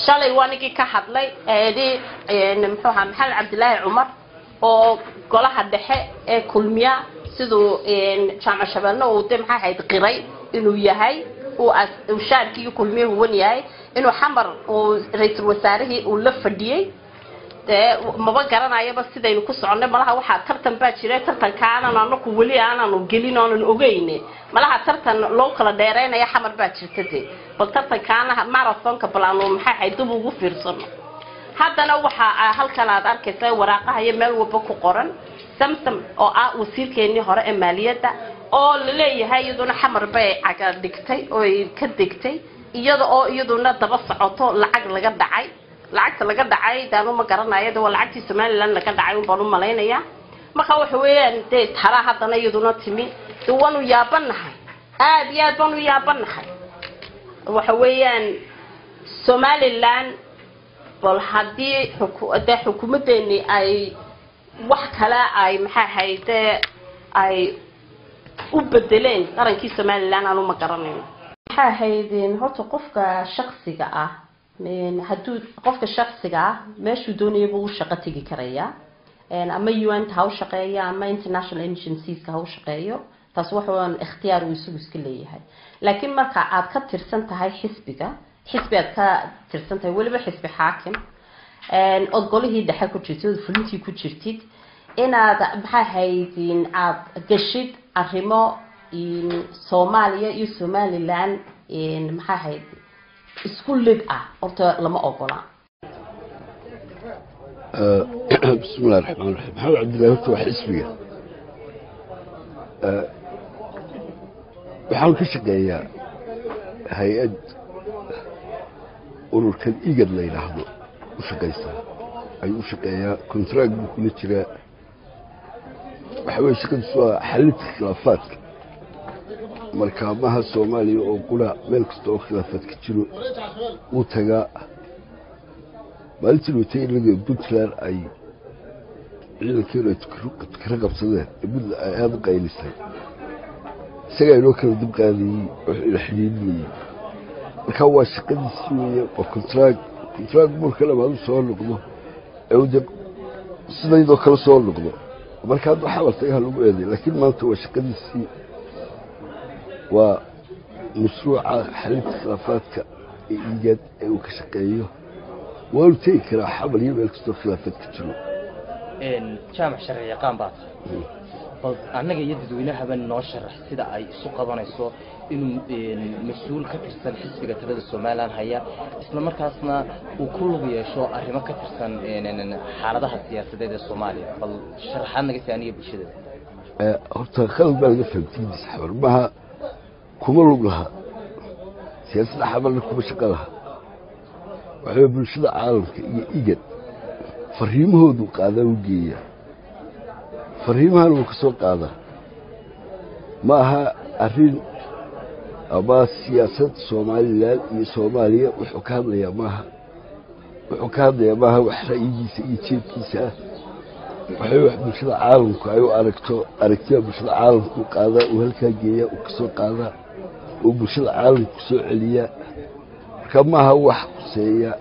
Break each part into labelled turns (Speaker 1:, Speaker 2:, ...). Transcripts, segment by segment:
Speaker 1: shalay waanigi ka hadlay muxuu maxamed cabdilaahi cumar oo golaha dhexe ee kulmiya sidoo jaamac shabeelna uu maxay hayd qiray inuu yahay uu shaarkii kulmiya huwan yahay inuu xamar oo ra'iisul wasaarihii uu la fadhiyay maba garanayaba sidaynu ku soconay malaha waxa tartan baa jiray tartankaana anaku wali aanu gelin oo ogeeyne malaha tartan loo kala dheereynaya xamar baa jirtay bal tartankaana marathonka balaano maxay hayd ugu fiirsano haddana waxa halkan aad arkaysaa waraaqaha iyo meel walba ku qoran samsam oo wasiirkeennii hore ee maaliyadda oo la leeyahay iyaduna xamar bay aga dhigtay oo ka digtay iyaduna daba socoto lacag laga dhacay lacagta laga dhacay daanu ma garanayo waa lacagtii Soomaaliland laga dhacay oo baan u maleynaya marka waxa weeyaan tara haddana iyaduna timi wanu yaabanahay aad iyo aad banu yaabanahay waxa weeyaan Soomaaliland bal hadii xukuumadeeni ay wax kala ay maxay hayde ay u bedeleen qarankii Soomaaliland aanu ma garanayo maxay haydeen horta qofka shakhsiga ah hadduu qofka shakhsiga ah meeshuu doonayo uu shaqo tagi karaya ama UN ha u shaqeeyo ama international agencies ha u shaqeeyo taas waxaan ikhtiyaar uu iska leeyahay laakiin marka aad ka tirsan tahay xisbiga ka tirsan tahay waliba xisbi xaakim odgolihii dhexe ku jirtid fulintii ku jirtid inaad maxay haydin aad gashid arrimo Soomaaliya iyo Somaliland maxay haydin isku lid horta lama ogola
Speaker 2: bismillaahir rahmaanir rahiim maxamed cabdilaahi waa xisbiga waxaan ka shaqeeyaa hay'ad ururkan igad la yiraahdo u shaqeysa ay u shaqeeyaa contract buu kula jiraa waxa weeye shaqadiisu waa xalinta khilaafaadka marka maha Soomaaliya oo qura meel kasta oo khilaafad ka jiro uu tagaa maalintii uu tagay laga Puntland ay ciidankeedu ka qabsadeen aad qaylisay isaga inoo kala dib qaadiyay oo xidhiidhiyay marka waa shaqadiisii weeye oo contract marka labaad soo noqdo ee uu sidoo kale soo noqdo marka waxa la tagay lagu eeday laakiin maanta waa shaqadiisii ومشروع حلت خلافاتك إيجاد وكشقيه والتيك راح حبل يبقى كسر خلافات كتير.
Speaker 3: إن جامع شرعي قام بعض. بس أنا جيد دوينها بين ناشر سيدا أي سوق ضنا السوق إنه مسؤول كترسن حسب كترد السومالان هيا إسلام مركزنا وكل بيشوا أريما كترسن إن حالة السياسة ده الصومالي بل شرحنا جثانية بالشدة.
Speaker 2: هرتخل بقى فهمتني سحر بها كمل لها سياسة حبل لكم شقلها وحب الشدة عالم يجد فريمه ذو قاعدة وجية فريمها لو كسر قاعدة معها أرين أما سياسة صومالية وحكام ليا معها وحريجي سيجيب كيسة وحيوح بشدة عالم كأيو أركتها بشدة عالم قاعدة وهلكا جية وكسر قاعدة وبشدة عالم كسر عليا كما هو حقسية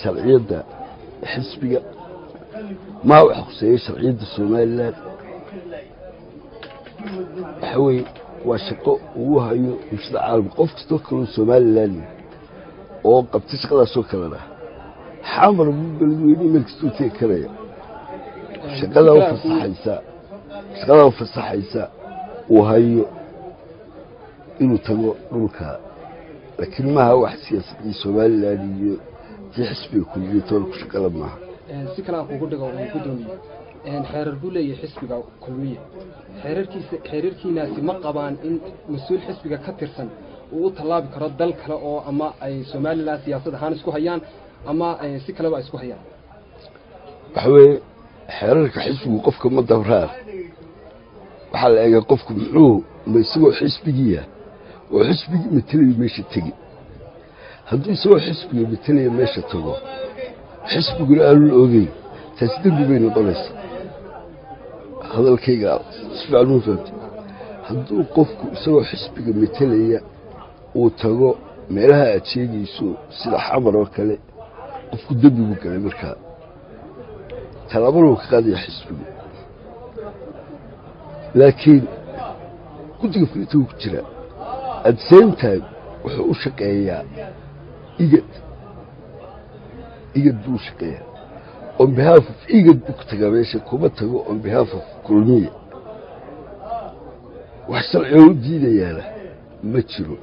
Speaker 2: شرعية حسبية ما هو حقسية شرعية الصوماليات حوي وشقو وهايو بشدة عالم قفت توكل الصوماليات وقبت تشغل سوكرنا حامر بالويني ملكستوتي كريا شغله في الصحيسة وهي إنه تقول رولكها لكن ما هو سياسة الصومال اللي يحسبه كل يطلق شغله معها.
Speaker 4: سكلا أقول لك أنا كدوني إن حرر الدولة يحسبه كلية حرركي ناس مقبان إن مسؤول حسبه كترسن وطلاب كرد دل كلا أو أما أي صومال لا سياسة هانسكو هيان أما سكلا واسكو هيان.
Speaker 2: حوي حررك حسبه قفك ما دورها وحال أي قفك معه ما يسوي حسبية وحسبي مثلي ماشي تجي هذا يسوي حسبي مثلي ماشي تجو حسبي يقول قالوا الأوجي تسدد بين الطلس هذا الكيجا سبعون فهمت هذا قفك يسوي حسبي مثلي وتجو meelaha aad sheegayso sida xamar oo kale qofku dembi buu galay markaa tallaabaduu ka qaadaya xisbigu laakiin guddiga fulinta wuu ku jiraa at the same time wuxuu u shaqeeyaa igad buu u shaqeeyaa on behalf of igad buu ku tagaa meesha kuma tago on behalf of kulmiya wax sharciga u diidayaana ma jiro